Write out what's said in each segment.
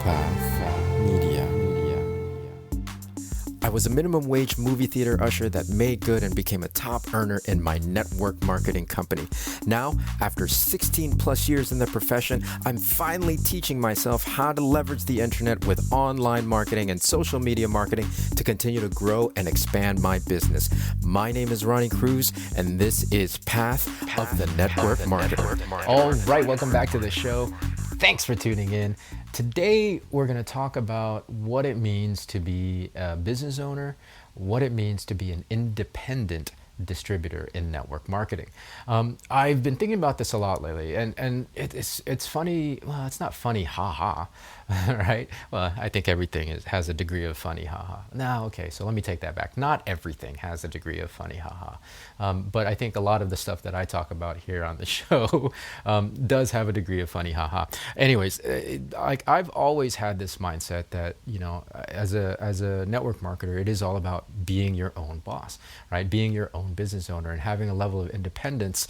Path Media. I was a minimum wage movie theater usher that made good and became a top earner in my network marketing company. Now, after 16 plus years in the profession, I'm finally teaching myself how to leverage the internet with online marketing and social media marketing to continue to grow and expand my business. My name is Ronnie Cruz, and this is Path of the Network Marketer. All right, welcome back to the show. Thanks for tuning in. Today, we're going to talk about what it means to be a business owner, what it means to be an independent distributor in network marketing. I've been thinking about this a lot lately, and it's funny. Well, it's not funny, haha, right? Well, I think everything has a degree of funny, haha. No, okay, so let me take that back. Not everything has a degree of funny, haha, but I think a lot of the stuff that I talk about here on the show does have a degree of funny, haha. Anyways, I've always had this mindset that as a network marketer, it is all about being your own boss, right? Being your own business owner and having a level of independence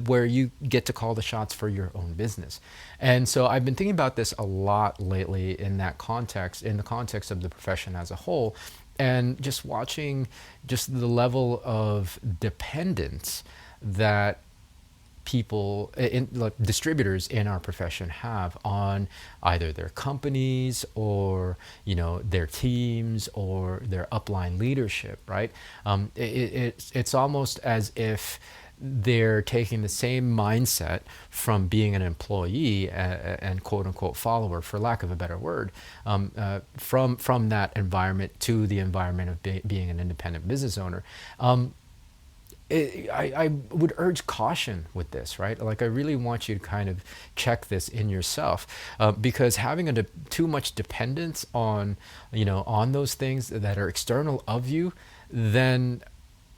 where you get to call the shots for your own business. And so I've been thinking about this a lot lately in the context of the profession as a whole, and just watching just the level of dependence that people, like distributors in our profession, have on either their companies or their teams or their upline leadership, right? It's almost as if they're taking the same mindset from being an employee and quote unquote follower, for lack of a better word, from that environment to the environment of being an independent business owner. I would urge caution with this, right? Like, I really want you to kind of check this in yourself, because having too much dependence on those things that are external of you, then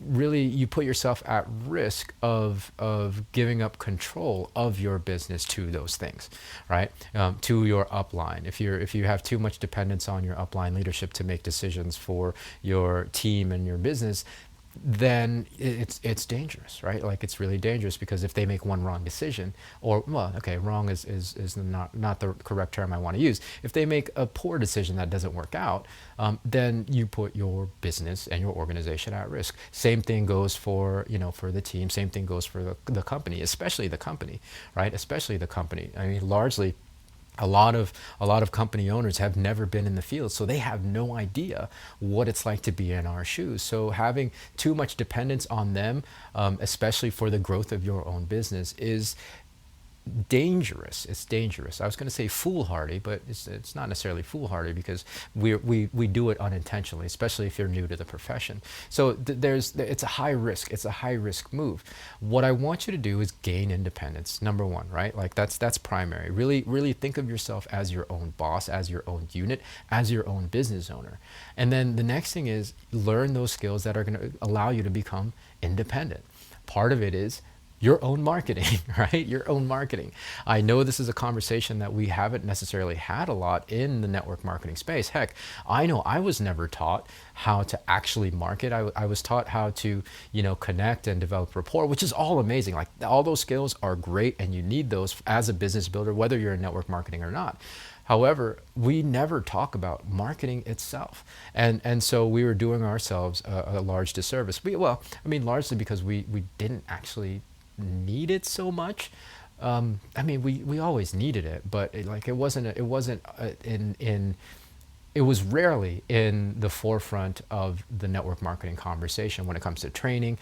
really you put yourself at risk of giving up control of your business to those things, right? To your upline. If you have too much dependence on your upline leadership to make decisions for your team and your business, then it's dangerous, right? Like, it's really dangerous, because if they make one wrong decision, or, well, okay, wrong is not the correct term I want to use. If they make a poor decision that doesn't work out, then you put your business and your organization at risk. Same thing goes for the team. Same thing goes for the company, especially the company, right? Especially the company. I mean, largely, a lot of company owners have never been in the field, so they have no idea what it's like to be in our shoes. So having too much dependence on them, especially for the growth of your own business, is dangerous. It's dangerous. I was going to say foolhardy, but it's not necessarily foolhardy, because we do it unintentionally, especially if you're new to the profession. So it's a high risk. It's a high risk move. What I want you to do is gain independence. Number one, right? Like, that's primary. Really think of yourself as your own boss, as your own unit, as your own business owner. And then the next thing is learn those skills that are going to allow you to become independent. Part of it is your own marketing, right? Your own marketing. I know this is a conversation that we haven't necessarily had a lot in the network marketing space. Heck, I know I was never taught how to actually market. I was taught how to, connect and develop rapport, which is all amazing. Like, all those skills are great, and you need those as a business builder, whether you're in network marketing or not. However, we never talk about marketing itself. And so we were doing ourselves a large disservice. Largely because we didn't actually need it so much. We always needed it, but it was rarely in the forefront of the network marketing conversation when it comes to training,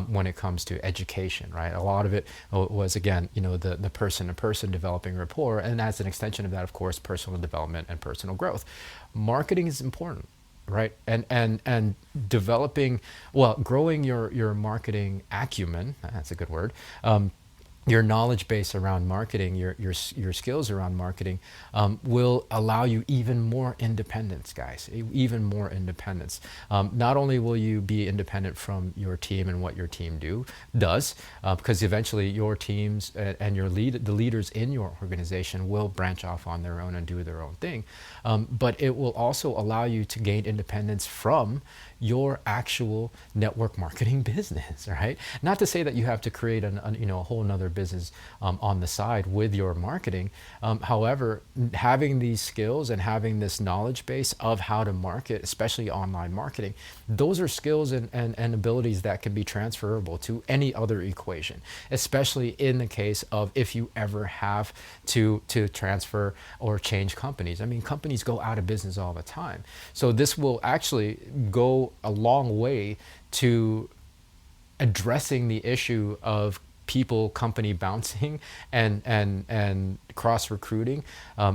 when it comes to education, right? A lot of it was, again, the person-to-person developing rapport, and as an extension of that, of course, personal development and personal growth. Marketing is important, right? And developing, growing your marketing acumen, that's a good word, your knowledge base around marketing, your skills around marketing, will allow you even more independence, guys, even more independence. Not only will you be independent from your team and what your team does, because eventually your teams and the leaders in your organization will branch off on their own and do their own thing, but it will also allow you to gain independence from your actual network marketing business, right? Not to say that you have to create a whole nother business on the side with your marketing. However, having these skills and having this knowledge base of how to market, especially online marketing, those are skills and abilities that can be transferable to any other equation, especially in the case of if you ever have to transfer or change companies. I mean, companies go out of business all the time. So this will actually go a long way to addressing the issue of people company bouncing and cross recruiting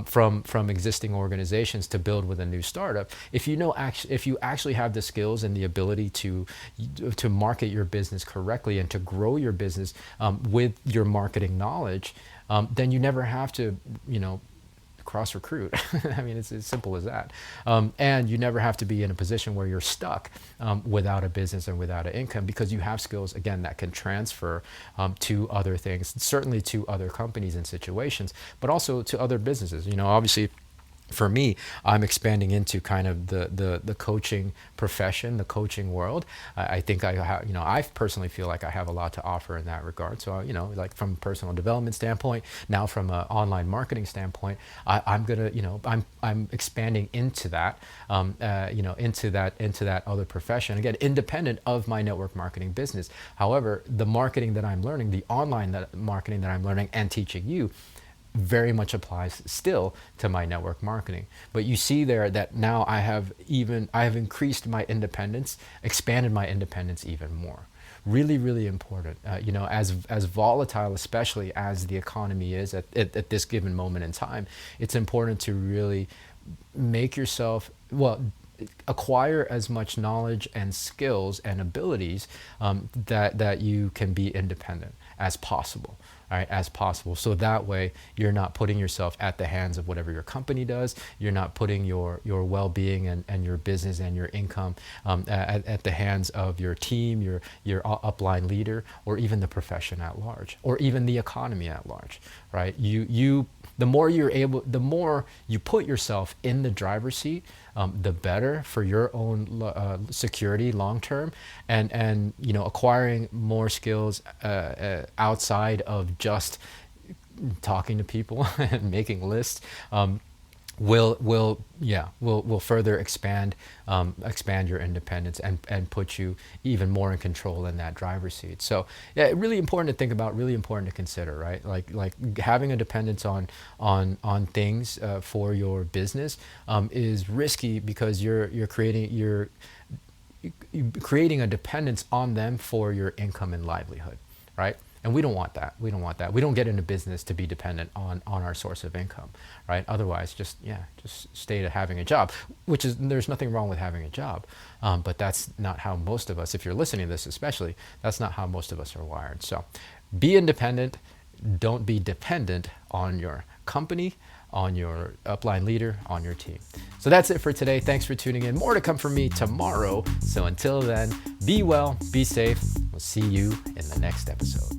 from existing organizations to build with a new startup. If you actually have the skills and the ability to market your business correctly and to grow your business with your marketing knowledge, then you never have to cross recruit. I mean, it's as simple as that. And you never have to be in a position where you're stuck without a business and without an income, because you have skills, again, that can transfer to other things, certainly to other companies and situations, but also to other businesses. Obviously, for me, I'm expanding into kind of the coaching profession, the coaching world. I think I personally feel like I have a lot to offer in that regard. So, like from a personal development standpoint, now from an online marketing standpoint, I'm expanding into that, into that other profession. Again, independent of my network marketing business. However, the marketing that I'm learning, the online marketing that I'm learning and teaching you, very much applies still to my network marketing. But you see there that now I have increased my independence, expanded my independence even more. Really, really important. As volatile, especially as the economy is at this given moment in time, it's important to really make yourself, acquire as much knowledge and skills and abilities that you can be independent as possible. All right, as possible. So that way you're not putting yourself at the hands of whatever your company does. You're not putting your well-being and your business and your income at the hands of your team, your upline leader, or even the profession at large, or even the economy at large, right? The more you put yourself in the driver's seat, the better for your own security long term, and acquiring more skills outside of just talking to people and making lists will further expand your independence and put you even more in control in that driver's seat. So really important to think about, really important to consider, right? Like having a dependence on things for your business is risky, because you're creating a dependence on them for your income and livelihood, right? And we don't want that. We don't get into business to be dependent on our source of income, right? Otherwise, just stay to having a job, there's nothing wrong with having a job. But that's not how most of us, if you're listening to this especially, that's not how most of us are wired. So be independent. Don't be dependent on your company, on your upline leader, on your team. So that's it for today. Thanks for tuning in. More to come from me tomorrow. So until then, be well, be safe. We'll see you in the next episode.